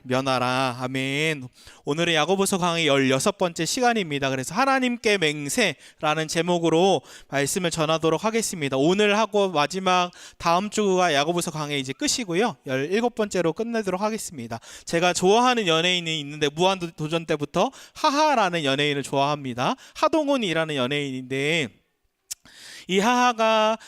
면하라. 아멘. 오늘은 야고보서 강의 16번째 시간입니다. 그래서 하나님께 맹세라는 제목으로 말씀을 전하도록 하겠습니다. 오늘 하고 마지막 다음 주가 야고보서 강의 이제 끝이고요. 17번째로 끝내도록 하겠습니다. 제가 좋아하는 연예인이 있는데 무한도전 때부터 하하라는 연예인을 좋아합니다. 하동훈이라는 연예인인데 이 하하가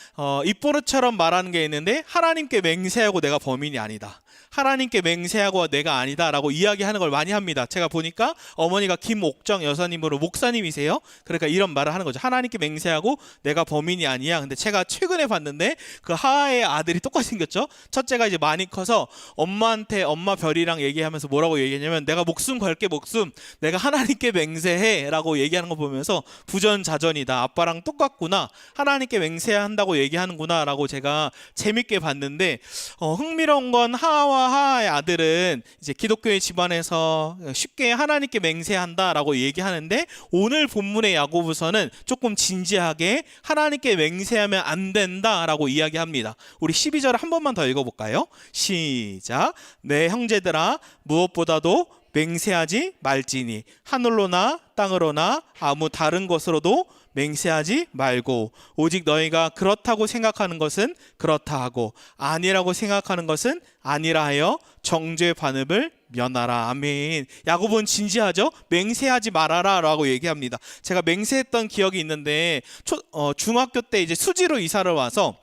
입버릇처럼 말하는 게 있는데 하나님께 맹세하고 내가 범인이 아니다. 하나님께 맹세하고 내가 아니다 라고 이야기하는 걸 많이 합니다. 제가 보니까 어머니가 김옥정 여사님으로 목사님이세요. 그러니까 이런 말을 하는 거죠. 하나님께 맹세하고 내가 범인이 아니야. 근데 제가 최근에 봤는데 그 하하의 아들이 똑같이 생겼죠. 첫째가 이제 많이 커서 엄마한테 엄마 별이랑 얘기하면서 뭐라고 얘기했냐면 내가 목숨 걸게 목숨, 내가 하나님께 맹세해 라고 얘기하는 거 보면서 부전자전이다. 아빠랑 똑같구나. 하나님께 맹세한다고 얘기하는구나 라고 제가 재밌게 봤는데 흥미로운 건 하하의 아들은 이제 기독교의 집안에서 쉽게 하나님께 맹세한다라고 얘기하는데 오늘 본문의 야고보서는 조금 진지하게 하나님께 맹세하면 안 된다라고 이야기합니다. 우리 12절 한 번만 더 읽어볼까요? 시작. 내 형제들아 무엇보다도 맹세하지 말지니 하늘로나 땅으로나 아무 다른 것으로도 맹세하지 말고 오직 너희가 그렇다고 생각하는 것은 그렇다 하고 아니라고 생각하는 것은 아니라 하여 정죄의 반응을 면하라. 아멘. 야고보는 진지하죠. 맹세하지 말아라 라고 얘기합니다. 제가 맹세했던 기억이 있는데 중학교 때 이제 수지로 이사를 와서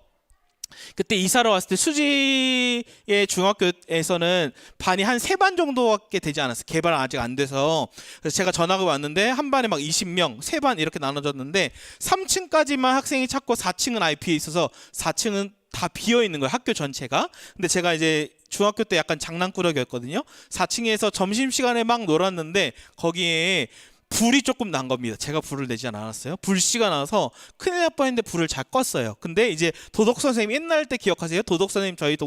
그때 이사를 왔을 때 수지의 중학교에서는 반이 한 3반 정도밖에 되지 않았어요. 개발 아직 안 돼서. 그래서 제가 전학을 왔는데 한 반에 막 20명, 3반 이렇게 나눠졌는데 3층까지만 학생이 찾고 4층은 아예 비어 있어서 4층은 다 비어 있는 거예요. 학교 전체가. 근데 제가 이제 중학교 때 약간 장난꾸러기였거든요. 4층에서 점심시간에 막 놀았는데 거기에 불이 조금 난 겁니다. 제가 불을 내지 않았어요. 불씨가 나서 큰일 날 뻔했는데 불을 잘 껐어요. 근데 이제 도덕선생님 옛날 때 기억하세요? 도덕선생님 저희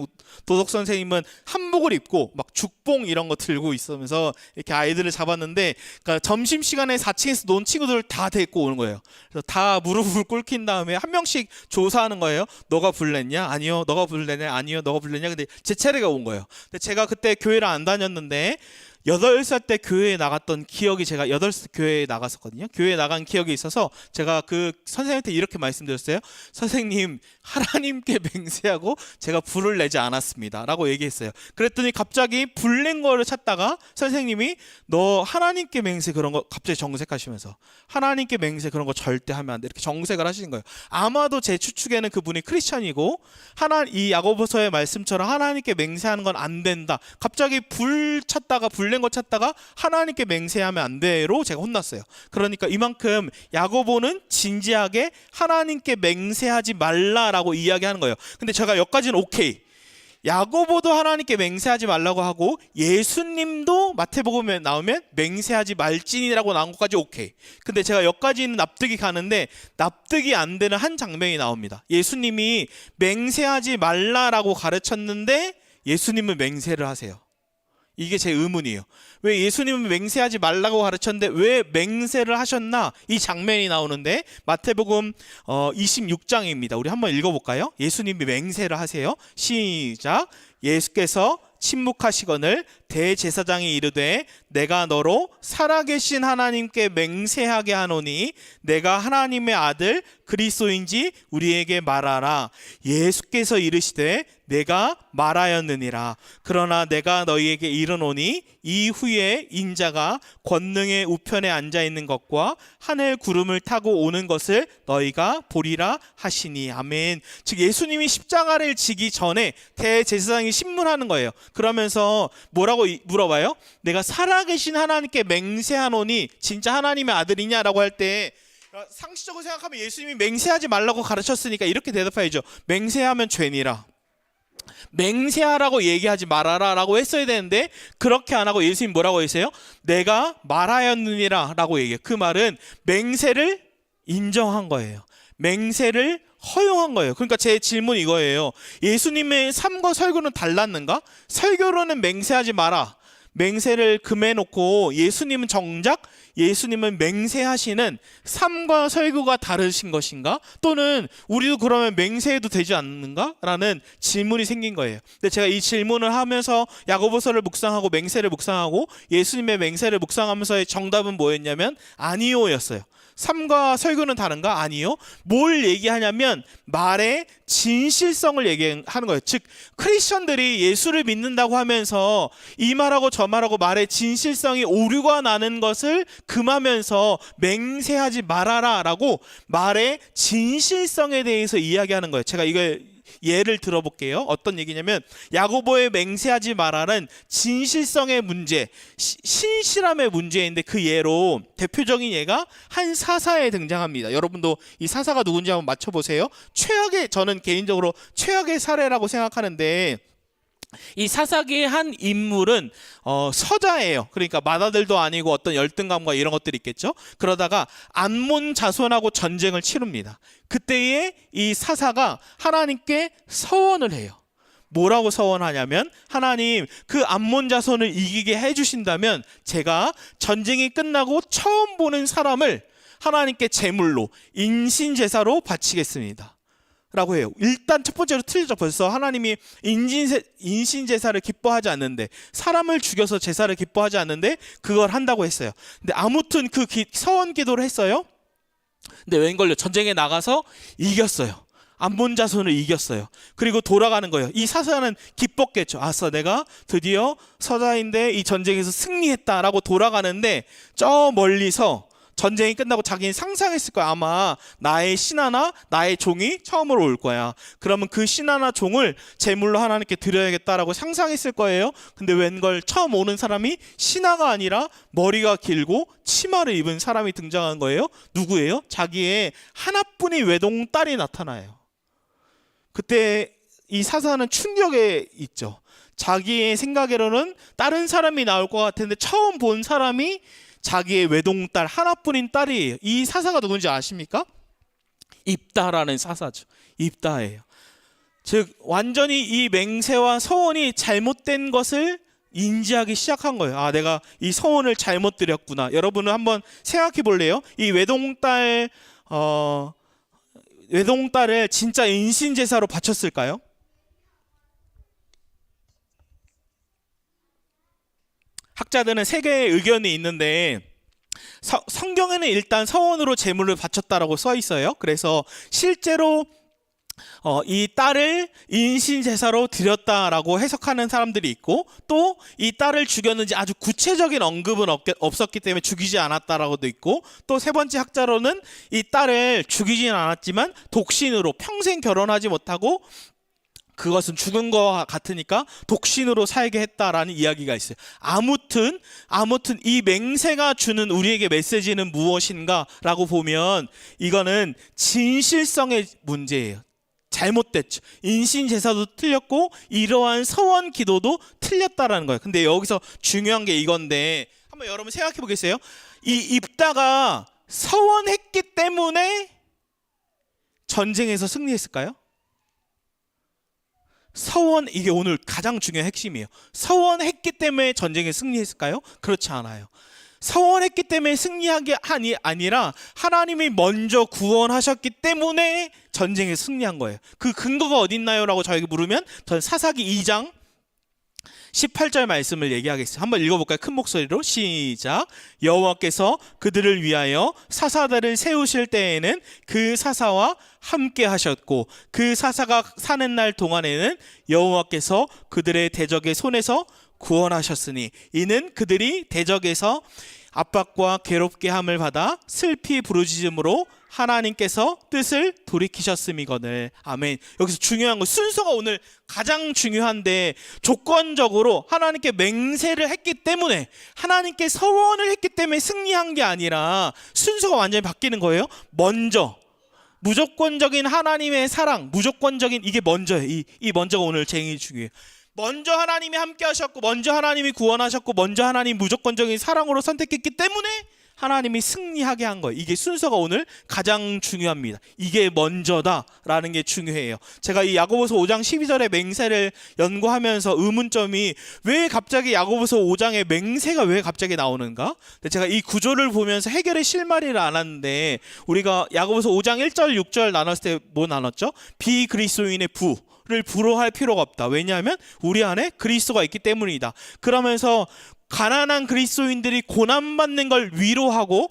도덕선생님은 한복을 입고 막 죽봉 이런 거 들고 있으면서 이렇게 아이들을 잡았는데 그러니까 점심시간에 4층에서 논 친구들을 다 데리고 오는 거예요. 그래서 다 무릎을 꿇긴 다음에 한 명씩 조사하는 거예요. 너가 불 냈냐? 아니요. 너가 불 냈냐? 아니요. 너가 불 냈냐? 근데 제 차례가 온 거예요. 근데 제가 그때 교회를 안 다녔는데 8살 때 교회에 나갔던 기억이 제가 8살 교회에 나갔었거든요. 교회에 나간 기억이 있어서 제가 그 선생님한테 이렇게 말씀드렸어요. 선생님, 하나님께 맹세하고 제가 불을 내지 않았습니다 라고 얘기했어요. 그랬더니 갑자기 불 낸 거를 찾다가 선생님이 너 하나님께 맹세 그런 거 갑자기 정색하시면서 하나님께 맹세 그런 거 절대 하면 안 돼 이렇게 정색을 하시는 거예요. 아마도 제 추측에는 그분이 크리스천이고 이 야고보서의 말씀처럼 하나님께 맹세하는 건 안 된다. 갑자기 불 찾다가 불 낸 거 찾다가 하나님께 맹세하면 안 돼로 제가 혼났어요. 그러니까 이만큼 야고보는 진지하게 하나님께 맹세하지 말라라고 이야기하는 거예요. 근데 제가 여기까지는 오케이. 야고보도 하나님께 맹세하지 말라고 하고 예수님도 마태복음에 나오면 맹세하지 말지니라고 나온 것까지 오케이. 근데 제가 여기까지는 납득이 가는데 납득이 안 되는 한 장면이 나옵니다. 예수님이 맹세하지 말라라고 가르쳤는데 예수님은 맹세를 하세요. 이게 제 의문이에요. 왜 예수님은 맹세하지 말라고 가르쳤는데 왜 맹세를 하셨나? 이 장면이 나오는데 마태복음 26장입니다. 우리 한번 읽어볼까요? 예수님이 맹세를 하세요. 시작. 예수께서 침묵하시거늘 대제사장이 이르되 내가 너로 살아계신 하나님께 맹세하게 하노니 내가 하나님의 아들 그리스도인지 우리에게 말하라. 예수께서 이르시되 내가 말하였느니라. 그러나 내가 너희에게 이르노니 이후에 인자가 권능의 우편에 앉아있는 것과 하늘 구름을 타고 오는 것을 너희가 보리라 하시니. 아멘. 즉 예수님이 십자가를 지기 전에 대제사장이 신문하는 거예요. 그러면서 뭐라고 물어봐요? 내가 살아계신 하나님께 맹세하노니 진짜 하나님의 아들이냐라고 할 때 상식적으로 생각하면 예수님이 맹세하지 말라고 가르쳤으니까 이렇게 대답해야죠. 맹세하면 죄니라. 맹세하라고 얘기하지 말아라 라고 했어야 되는데 그렇게 안 하고 예수님 뭐라고 했어요? 내가 말하였느니라 라고 얘기해요. 그 말은 맹세를 인정한 거예요. 맹세를 허용한 거예요. 그러니까 제 질문이 이거예요. 예수님의 삶과 설교는 달랐는가? 설교로는 맹세하지 마라. 맹세를 금해놓고 예수님은 맹세하시는 삶과 설교가 다르신 것인가? 또는 우리도 그러면 맹세해도 되지 않는가? 라는 질문이 생긴 거예요. 근데 제가 이 질문을 하면서 야고보서를 묵상하고 맹세를 묵상하고 예수님의 맹세를 묵상하면서의 정답은 뭐였냐면 아니요였어요. 삶과 설교는 다른가? 아니요. 뭘 얘기하냐면 말의 진실성을 얘기하는 거예요. 즉 크리스천들이 예수를 믿는다고 하면서 이 말하고 저 말하고 말의 진실성이 오류가 나는 것을 금하면서 맹세하지 말아라 라고 말의 진실성에 대해서 이야기하는 거예요. 제가 이걸 예를 들어볼게요. 어떤 얘기냐면 야고보의 맹세하지 말라는 진실성의 문제, 신실함의 문제인데 그 예로 대표적인 예가 한 사사에 등장합니다. 여러분도 이 사사가 누군지 한번 맞춰보세요. 저는 개인적으로 최악의 사례라고 생각하는데 이 사사기의 한 인물은 서자예요. 그러니까 맏아들도 아니고 어떤 열등감과 이런 것들이 있겠죠. 그러다가 암몬 자손하고 전쟁을 치릅니다. 그때에 이 사사가 하나님께 서원을 해요. 뭐라고 서원하냐면 하나님 그 암몬 자손을 이기게 해주신다면 제가 전쟁이 끝나고 처음 보는 사람을 하나님께 제물로 인신제사로 바치겠습니다 라고 해요. 일단 첫 번째로 틀리죠. 벌써 하나님이 인신제사를 기뻐하지 않는데, 사람을 죽여서 제사를 기뻐하지 않는데 그걸 한다고 했어요. 근데 아무튼 그 서원 기도를 했어요. 근데 웬걸요, 전쟁에 나가서 이겼어요. 암몬 자손을 이겼어요. 그리고 돌아가는 거예요. 이 사사는 기뻤겠죠. 아싸, 내가 드디어 서자인데 이 전쟁에서 승리했다라고 돌아가는데 저 멀리서 전쟁이 끝나고 자기는 상상했을 거야. 아마 나의 신하나 나의 종이 처음으로 올 거야. 그러면 그 신하나 종을 제물로 하나님께 드려야겠다라고 상상했을 거예요. 근데 웬걸 처음 오는 사람이 신하가 아니라 머리가 길고 치마를 입은 사람이 등장한 거예요. 누구예요? 자기의 하나뿐인 외동딸이 나타나요. 그때 이 사사는 충격에 있죠. 자기의 생각으로는 다른 사람이 나올 것 같은데 처음 본 사람이 자기의 외동딸, 하나뿐인 딸이에요. 이 사사가 누군지 아십니까? 입다라는 사사죠. 입다예요. 즉 완전히 이 맹세와 서원이 잘못된 것을 인지하기 시작한 거예요. 아, 내가 이 서원을 잘못 드렸구나. 여러분은 한번 생각해 볼래요? 이 외동딸을 진짜 인신제사로 바쳤을까요? 학자들은 세 개의 의견이 있는데 성경에는 일단 서원으로 제물을 바쳤다라고 써 있어요. 그래서 실제로 이 딸을 인신제사로 드렸다라고 해석하는 사람들이 있고, 또 이 딸을 죽였는지 아주 구체적인 언급은 없었기 때문에 죽이지 않았다라고도 있고, 또 세 번째 학자로는 이 딸을 죽이지는 않았지만 독신으로 평생 결혼하지 못하고 그것은 죽은 거와 같으니까 독신으로 살게 했다라는 이야기가 있어요. 아무튼 이 맹세가 주는 우리에게 메시지는 무엇인가 라고 보면 이거는 진실성의 문제예요. 잘못됐죠. 인신제사도 틀렸고 이러한 서원 기도도 틀렸다라는 거예요. 근데 여기서 중요한 게 이건데 한번 여러분 생각해 보겠어요? 이 입다가 서원했기 때문에 전쟁에서 승리했을까요? 이게 오늘 가장 중요한 핵심이에요. 서원했기 때문에 전쟁에 승리했을까요? 그렇지 않아요. 서원했기 때문에 승리한 게 아니라 하나님이 먼저 구원하셨기 때문에 전쟁에 승리한 거예요. 그 근거가 어디 있나요? 라고 저에게 물으면 전 사사기 2장 18절 말씀을 얘기하겠습니다. 한번 읽어볼까요? 큰 목소리로 시작. 여호와께서 그들을 위하여 사사들을 세우실 때에는 그 사사와 함께 하셨고 그 사사가 사는 날 동안에는 여호와께서 그들의 대적의 손에서 구원하셨으니 이는 그들이 대적에서 압박과 괴롭게 함을 받아 슬피 부르짖음으로 하나님께서 뜻을 돌이키셨음이거늘. 아멘. 여기서 중요한 거, 순서가 오늘 가장 중요한데, 조건적으로 하나님께 맹세를 했기 때문에, 하나님께 서원을 했기 때문에 승리한 게 아니라 순서가 완전히 바뀌는 거예요. 먼저 무조건적인 하나님의 사랑, 무조건적인 이게 먼저예요. 이 먼저가 오늘 제일 중요해요. 먼저 하나님이 함께 하셨고, 먼저 하나님이 구원하셨고, 먼저 하나님 무조건적인 사랑으로 선택했기 때문에 하나님이 승리하게 한 거예요. 이게 순서가 오늘 가장 중요합니다. 이게 먼저다라는 게 중요해요. 제가 이 야고보서 5장 12절의 맹세를 연구하면서 의문점이 왜 갑자기 야고보서 5장에 맹세가 왜 갑자기 나오는가? 근데 제가 이 구조를 보면서 해결의 실마리를 안 하는데 우리가 야고보서 5장 1절 6절 나눴을 때 뭐 나눴죠? 비그리스도인의 부를 부러워할 필요가 없다. 왜냐하면 우리 안에 그리스도가 있기 때문이다. 그러면서 가난한 그리스도인들이 고난받는 걸 위로하고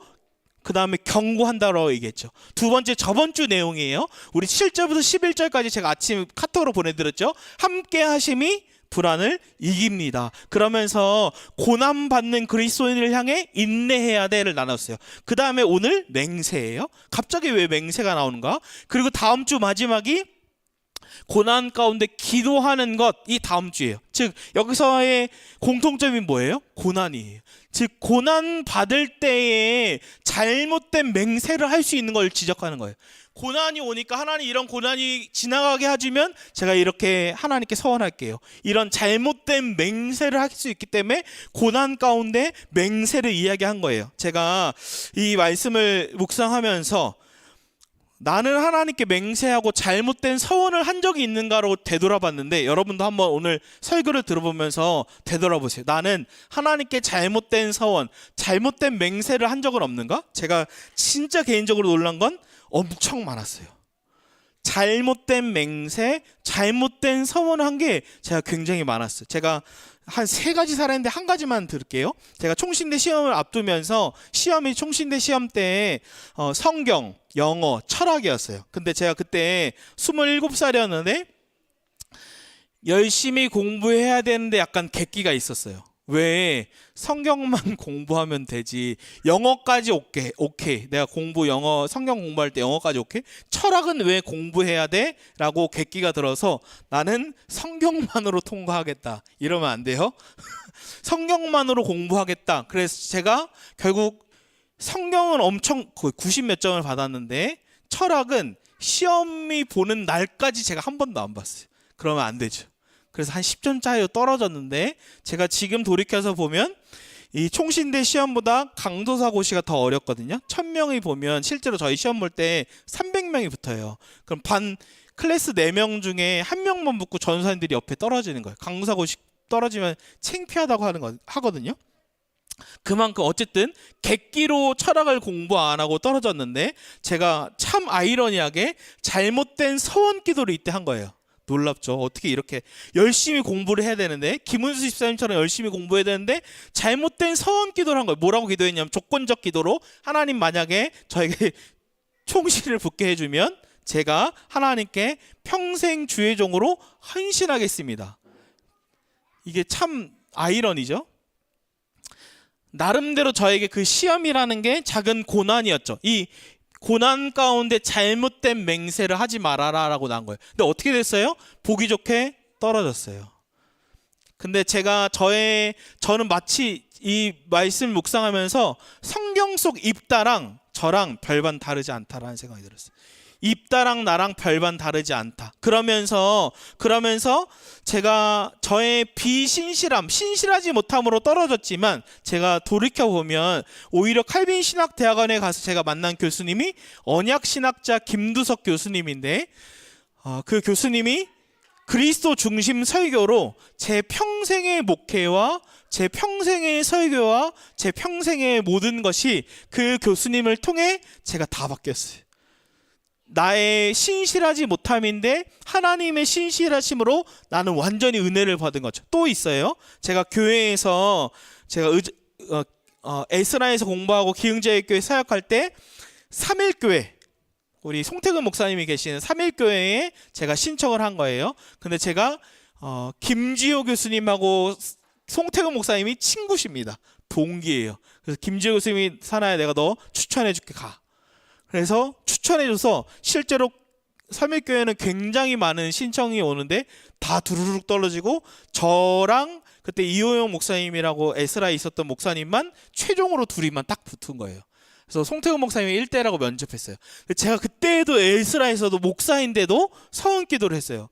그 다음에 경고한다고 얘기했죠. 두 번째 저번 주 내용이에요. 우리 7절부터 11절까지 제가 아침 카톡으로 보내드렸죠. 함께 하심이 불안을 이깁니다. 그러면서 고난받는 그리스도인을 향해 인내해야 돼를 나눴어요. 그 다음에 오늘 맹세예요. 갑자기 왜 맹세가 나오는가? 그리고 다음 주 마지막이 고난 가운데 기도하는 것, 이 다음 주예요. 즉 여기서의 공통점이 뭐예요? 고난이에요. 즉 고난 받을 때에 잘못된 맹세를 할 수 있는 걸 지적하는 거예요. 고난이 오니까 하나님 이런 고난이 지나가게 해주면 제가 이렇게 하나님께 서원할게요. 이런 잘못된 맹세를 할 수 있기 때문에 고난 가운데 맹세를 이야기한 거예요. 제가 이 말씀을 묵상하면서 나는 하나님께 맹세하고 잘못된 서원을 한 적이 있는가로 되돌아봤는데 여러분도 한번 오늘 설교를 들어보면서 되돌아보세요. 나는 하나님께 잘못된 서원, 잘못된 맹세를 한 적은 없는가? 제가 진짜 개인적으로 놀란 건 엄청 많았어요. 잘못된 맹세, 잘못된 서원을 한 게 제가 굉장히 많았어요. 제가 한 3가지 살았는데 한 가지만 들을게요. 제가 총신대 시험을 앞두면서 시험이 총신대 시험 때 성경, 영어, 철학이었어요. 근데 제가 그때 27살이었는데 열심히 공부해야 되는데 약간 객기가 있었어요. 왜 성경만 공부하면 되지 영어까지 오케이 내가 영어 성경 공부할 때 영어까지 오케이 철학은 왜 공부해야 돼? 라고 객기가 들어서 나는 성경만으로 통과하겠다 이러면 안 돼요. 성경만으로 공부하겠다. 그래서 제가 결국 성경은 엄청 거의 90몇 점을 받았는데 철학은 시험이 보는 날까지 제가 한 번도 안 봤어요. 그러면 안 되죠. 그래서 한 10점 차이로 떨어졌는데 제가 지금 돌이켜서 보면 이 총신대 시험보다 강도사 고시가 더 어렵거든요. 1000명이 보면 실제로 저희 시험 볼 때 300명이 붙어요. 그럼 반 클래스 4명 중에 1명만 붙고 전사님들이 옆에 떨어지는 거예요. 강도사 고시 떨어지면 창피하다고 하거든요. 그만큼 어쨌든 객기로 철학을 공부 안 하고 떨어졌는데 제가 참 아이러니하게 잘못된 서원 기도를 이때 한 거예요. 놀랍죠. 어떻게 이렇게 열심히 공부를 해야 되는데 김은수 집사님처럼 열심히 공부해야 되는데 잘못된 서원 기도를 한 거예요. 뭐라고 기도했냐면 조건적 기도로 하나님 만약에 저에게 총신을 붙게 해주면 제가 하나님께 평생 주의 종으로 헌신하겠습니다. 이게 참 아이러니죠. 나름대로 저에게 그 시험이라는 게 작은 고난이었죠. 이 고난 가운데 잘못된 맹세를 하지 말아라 라고 나온 거예요. 근데 어떻게 됐어요? 보기 좋게 떨어졌어요. 근데 저는 마치 이 말씀 묵상하면서 성경 속 입다랑 저랑 별반 다르지 않다라는 생각이 들었어요. 입다랑 나랑 별반 다르지 않다. 그러면서 제가 저의 비신실함, 신실하지 못함으로 떨어졌지만 제가 돌이켜보면 오히려 칼빈 신학대학원에 가서 제가 만난 교수님이 언약신학자 김두석 교수님인데 그 교수님이 그리스도 중심 설교로 제 평생의 목회와 제 평생의 설교와 제 평생의 모든 것이 그 교수님을 통해 제가 다 바뀌었어요. 나의 신실하지 못함인데 하나님의 신실하심으로 나는 완전히 은혜를 받은 거죠. 또 있어요. 제가 교회에서 에스라에서 공부하고 기흥제일교회 사역할 때 3일교회 우리 송태근 목사님이 계시는 3일교회에 제가 신청을 한 거예요. 근데 제가 김지호 교수님하고 송태근 목사님이 친구십니다. 동기예요. 그래서 김지호 교수님이 사나야 내가 너 추천해 줄게 가. 그래서 추천해줘서 실제로 삼일교회는 굉장히 많은 신청이 오는데 다 두루룩 떨어지고 저랑 그때 이호영 목사님이라고 에스라에 있었던 목사님만 최종으로 둘이만 딱 붙은 거예요. 그래서 송태근 목사님이 1대라고 면접했어요. 제가 그때도 에스라에서도 목사인데도 서원 기도를 했어요.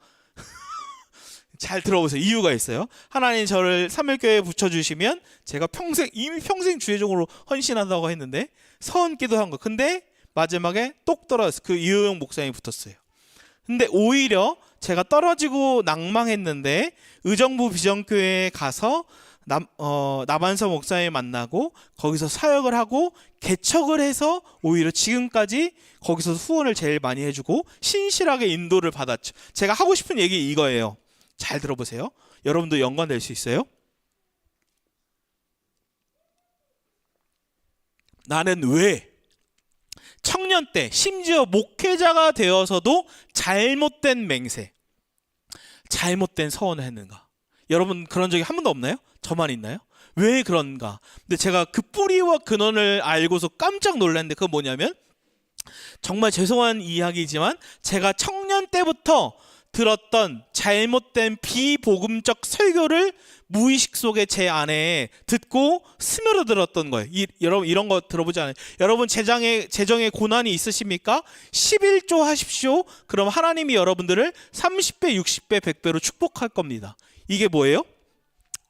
잘 들어보세요. 이유가 있어요. 하나님 저를 삼일교회에 붙여주시면 제가 이미 평생 주의적으로 헌신한다고 했는데 서원 기도한 거. 근데 마지막에 똑 떨어졌어요. 그 이호영 목사님이 붙었어요. 근데 오히려 제가 떨어지고 낭망했는데 의정부 비전교회에 가서 남한서 목사님 만나고 거기서 사역을 하고 개척을 해서 오히려 지금까지 거기서 후원을 제일 많이 해주고 신실하게 인도를 받았죠. 제가 하고 싶은 얘기 이거예요. 잘 들어보세요. 여러분도 연관될 수 있어요. 나는 왜 청년 때 심지어 목회자가 되어서도 잘못된 맹세, 잘못된 서원을 했는가? 여러분 그런 적이 한 번도 없나요? 저만 있나요? 왜 그런가? 근데 제가 그 뿌리와 근원을 알고서 깜짝 놀랐는데 그건 뭐냐면 정말 죄송한 이야기지만 제가 청년 때부터 들었던 잘못된 비복음적 설교를 무의식 속에 제 안에 듣고 스며들었던 거예요. 여러분 이런 거 들어보지 않아요? 여러분 재정에 고난이 있으십니까? 11조 하십시오. 그럼 하나님이 여러분들을 30배, 60배, 100배로 축복할 겁니다. 이게 뭐예요?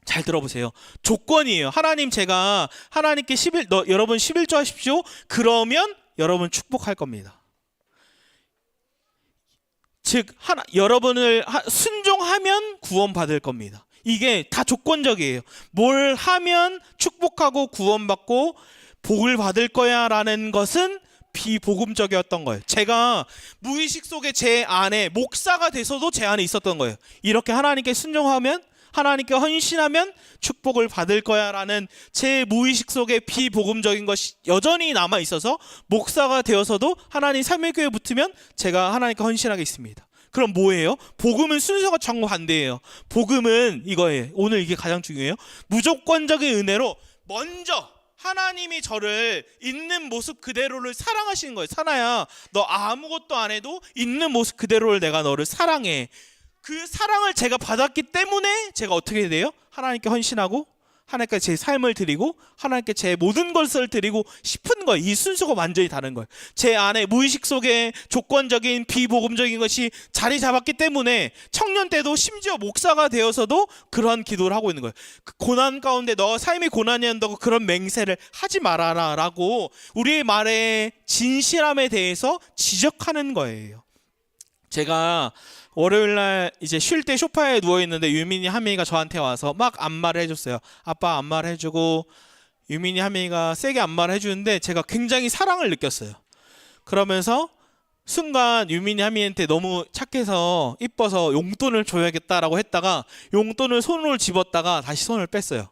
잘 들어보세요. 조건이에요. 제가 하나님께 여러분 11조 하십시오. 그러면 여러분 축복할 겁니다. 즉 여러분을 순종하면 구원받을 겁니다. 이게 다 조건적이에요. 뭘 하면 축복하고 구원받고 복을 받을 거야 라는 것은 비복음적이었던 거예요. 제가 무의식 속에 제 안에 목사가 돼서도 제 안에 있었던 거예요. 이렇게 하나님께 순종하면 하나님께 헌신하면 축복을 받을 거야 라는 제 무의식 속에 비복음적인 것이 여전히 남아 있어서 목사가 되어서도 하나님 삼일교회에 붙으면 제가 하나님께 헌신하겠습니다. 그럼 뭐예요? 복음은 순서가 정반대예요. 복음은 이거예요. 오늘 이게 가장 중요해요. 무조건적인 은혜로 먼저 하나님이 저를 있는 모습 그대로를 사랑하시는 거예요. 사나야, 너 아무것도 안 해도 있는 모습 그대로를 내가 너를 사랑해. 그 사랑을 제가 받았기 때문에 제가 어떻게 돼요? 하나님께 헌신하고 하나님께 제 삶을 드리고 하나님께 제 모든 것을 드리고 싶은 거예요. 이 순서가 완전히 다른 거예요. 제 안에 무의식 속에 조건적인 비복음적인 것이 자리 잡았기 때문에 청년 때도 심지어 목사가 되어서도 그런 기도를 하고 있는 거예요. 그 고난 가운데 너 삶이 고난이 한다고 그런 맹세를 하지 말아라 라고 우리의 말의 진실함에 대해서 지적하는 거예요. 제가 월요일날 이제 쉴 때 소파에 누워있는데 유민이 하민이가 저한테 와서 막 안마를 해줬어요. 아빠 안마를 해주고 유민이 하민이가 세게 안마를 해주는데 제가 굉장히 사랑을 느꼈어요. 그러면서 순간 유민이 하민이한테 너무 착해서 이뻐서 용돈을 줘야겠다라고 했다가 용돈을 손을 집었다가 다시 손을 뺐어요.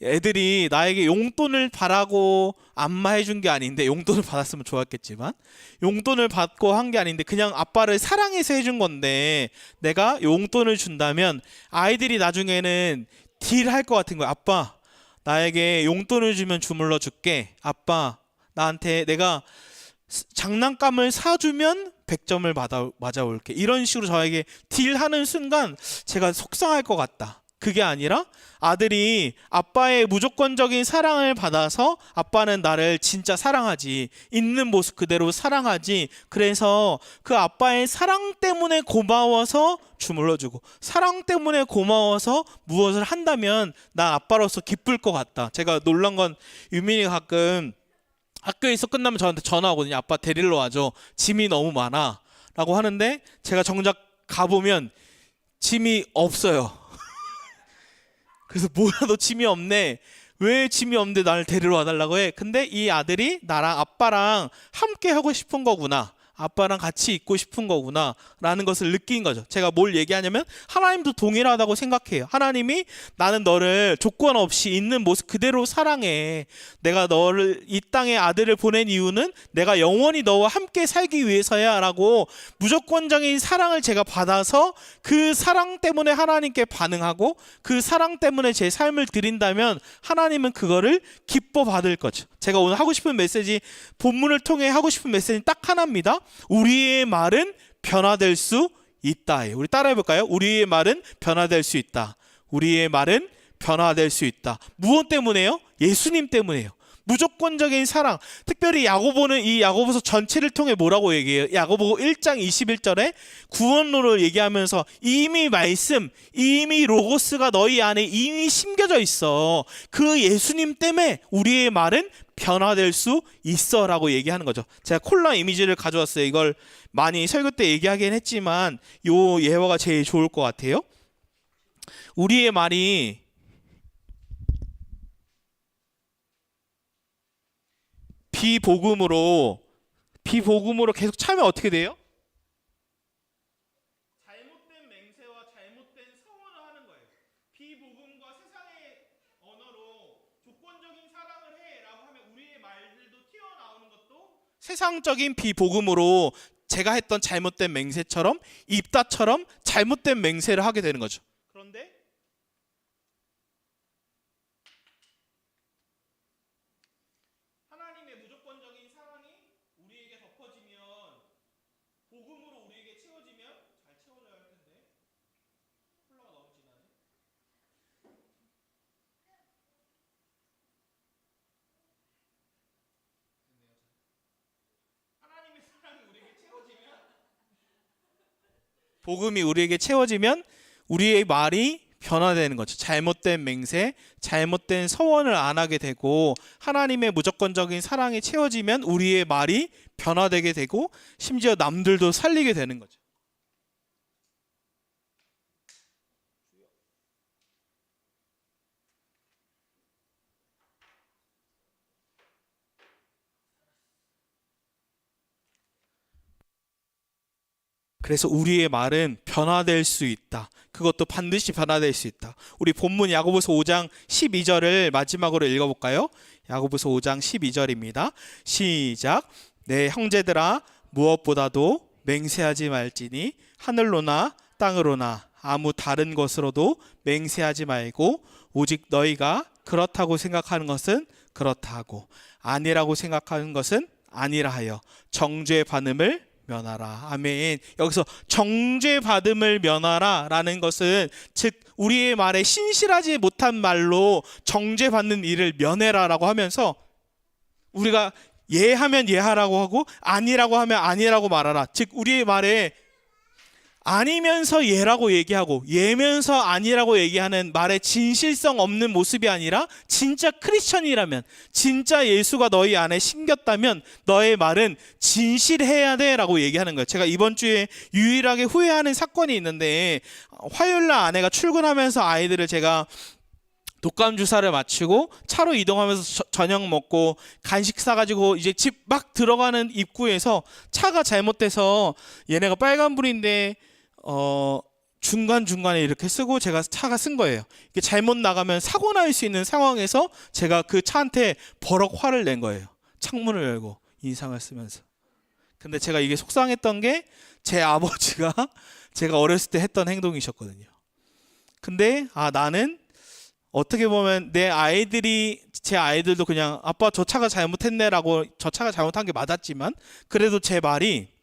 애들이 나에게 용돈을 바라고 안마해준 게 아닌데, 용돈을 받았으면 좋았겠지만 용돈을 받고 한 게 아닌데 그냥 아빠를 사랑해서 해준 건데, 내가 용돈을 준다면 아이들이 나중에는 딜할 것 같은 거야. 아빠 나에게 용돈을 주면 주물러 줄게. 아빠 나한테 내가 장난감을 사주면 100점을 맞아올게. 이런 식으로 저에게 딜하는 순간 제가 속상할 것 같다. 그게 아니라 아들이 아빠의 무조건적인 사랑을 받아서 아빠는 나를 진짜 사랑하지, 있는 모습 그대로 사랑하지, 그래서 그 아빠의 사랑 때문에 고마워서 주물러주고 사랑 때문에 고마워서 무엇을 한다면 나 아빠로서 기쁠 것 같다. 제가 놀란 건 유민이가 가끔 학교에서 끝나면 저한테 전화 오거든요. 아빠 데리러 와줘, 짐이 너무 많아 라고 하는데, 제가 정작 가보면 짐이 없어요. 그래서 뭐야 너 짐이 없네, 왜 짐이 없는데 나를 데리러 와달라고 해. 근데 이 아들이 나랑 아빠랑 함께 하고 싶은 거구나, 아빠랑 같이 있고 싶은 거구나 라는 것을 느낀 거죠. 제가 뭘 얘기하냐면 하나님도 동일하다고 생각해요. 하나님이 나는 너를 조건 없이 있는 모습 그대로 사랑해. 내가 너를 이 땅에 아들을 보낸 이유는 내가 영원히 너와 함께 살기 위해서야 라고 무조건적인 사랑을 제가 받아서 그 사랑 때문에 하나님께 반응하고 그 사랑 때문에 제 삶을 드린다면 하나님은 그거를 기뻐 받을 거죠. 제가 오늘 하고 싶은 메시지, 본문을 통해 하고 싶은 메시지는 딱 하나입니다. 우리의 말은 변화될 수 있다. 우리 따라해 볼까요? 우리의 말은 변화될 수 있다. 우리의 말은 변화될 수 있다. 무엇 때문에요? 예수님 때문에요. 무조건적인 사랑. 특별히 야고보는 이 야고보서 전체를 통해 뭐라고 얘기해요? 야고보 1장 21절에 구원론을 얘기하면서 이미 말씀, 이미 로고스가 너희 안에 이미 심겨져 있어. 그 예수님 때문에 우리의 말은 변화될 수 있어 라고 얘기하는 거죠. 제가 콜라 이미지를 가져왔어요. 이걸 많이 설교 때 얘기하긴 했지만 요 예화가 제일 좋을 것 같아요. 우리의 말이 비복음으로 계속 차면 어떻게 돼요? 잘못된 맹세와 잘못된 서원을 하는 거예요. 비복음과 세상의 언어로 조건적인 사랑을 해라고 하면 우리의 말들도 튀어나오는 것도 세상적인 비복음으로 제가 했던 잘못된 맹세처럼 입다처럼 잘못된 맹세를 하게 되는 거죠. 그런데 하나님의 무조건적인 사랑이 우리에게 덮어지면 복음으로 우리에게 채워지면 잘 채워져야 할 텐데 콜라가 너무 진하네. 하나님의 사랑이 우리에게 채워지면 복음이 우리에게 채워지면 우리의 말이 변화되는 거죠. 잘못된 맹세, 잘못된 서원을 안 하게 되고 하나님의 무조건적인 사랑이 채워지면 우리의 말이 변화되게 되고 심지어 남들도 살리게 되는 거죠. 그래서 우리의 말은 변화될 수 있다. 그것도 반드시 변화될 수 있다. 우리 본문 야고보서 5장 12절을 마지막으로 읽어볼까요? 야고보서 5장 12절입니다. 시작. 내 형제들아 무엇보다도 맹세하지 말지니 하늘로나 땅으로나 아무 다른 것으로도 맹세하지 말고 오직 너희가 그렇다고 생각하는 것은 그렇다 하고 아니라고 생각하는 것은 아니라 하여 정죄 받음을 면하라. 아멘. 여기서 정죄 받음을 면하라 라는 것은 즉 우리의 말에 신실하지 못한 말로 정죄 받는 일을 면해라 라고 하면서 우리가 예하면 예하라고 하고 아니라고 하면 아니라고 말하라. 즉 우리의 말에 아니면서 예라고 얘기하고 예면서 아니라고 얘기하는 말에 진실성 없는 모습이 아니라 진짜 크리스천이라면 진짜 예수가 너희 안에 심겼다면 너의 말은 진실해야 돼 라고 얘기하는 거예요. 제가 이번 주에 유일하게 후회하는 사건이 있는데 화요일날 아내가 출근하면서 아이들을 제가 독감 주사를 맞추고 차로 이동하면서 저녁 먹고 간식 사가지고 이제 집 막 들어가는 입구에서 차가 잘못돼서 얘네가 빨간불인데 중간중간에 이렇게 쓰고 제가 차가 쓴 거예요. 이게 잘못 나가면 사고 날 수 있는 상황에서 제가 그 차한테 버럭 화를 낸 거예요. 창문을 열고 인상을 쓰면서. 근데 제가 이게 속상했던 게 제 아버지가 제가 어렸을 때 했던 행동이셨거든요. 근데 나는 어떻게 보면 제 아이들도 그냥 아빠 저 차가 잘못했네라고 저 차가 잘못한 게 맞았지만 그래도 제 말이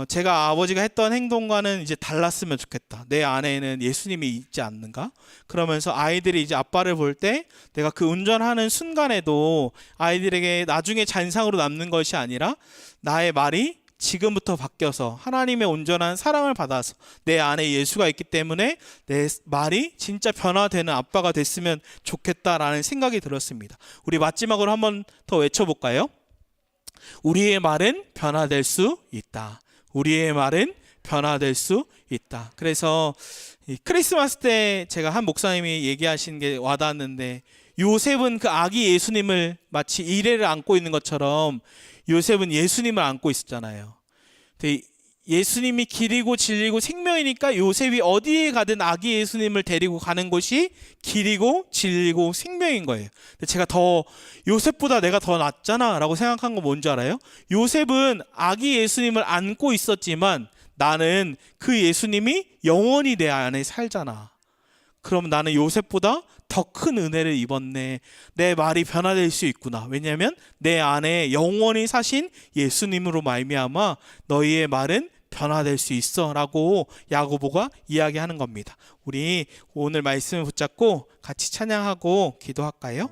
제가 아버지가 했던 행동과는 이제 달랐으면 좋겠다. 내 안에는 예수님이 있지 않는가? 그러면서 아이들이 이제 아빠를 볼 때 내가 그 운전하는 순간에도 아이들에게 나중에 잔상으로 남는 것이 아니라 나의 말이 지금부터 바뀌어서 하나님의 온전한 사랑을 받아서 내 안에 예수가 있기 때문에 내 말이 진짜 변화되는 아빠가 됐으면 좋겠다라는 생각이 들었습니다. 우리 마지막으로 한번 더 외쳐볼까요? 우리의 말은 변화될 수 있다. 우리의 말은 변화될 수 있다. 그래서 크리스마스 때 제가 한 목사님이 얘기하신 게 와닿았는데 요셉은 그 아기 예수님을 마치 이레를 안고 있는 것처럼 요셉은 예수님을 안고 있었잖아요. 근데 예수님이 길이고 진리고 생명이니까 요셉이 어디에 가든 아기 예수님을 데리고 가는 곳이 길이고 진리고 생명인 거예요. 근데 제가 더 요셉보다 내가 더 낫잖아 라고 생각한 거 뭔지 알아요? 요셉은 아기 예수님을 안고 있었지만 나는 그 예수님이 영원히 내 안에 살잖아. 그럼 나는 요셉보다 더 큰 은혜를 입었네. 내 말이 변화될 수 있구나. 왜냐하면 내 안에 영원히 사신 예수님으로 말미암아 너희의 말은 변화될 수 있어 라고 야고보가 이야기하는 겁니다. 우리 오늘 말씀을 붙잡고 같이 찬양하고 기도할까요?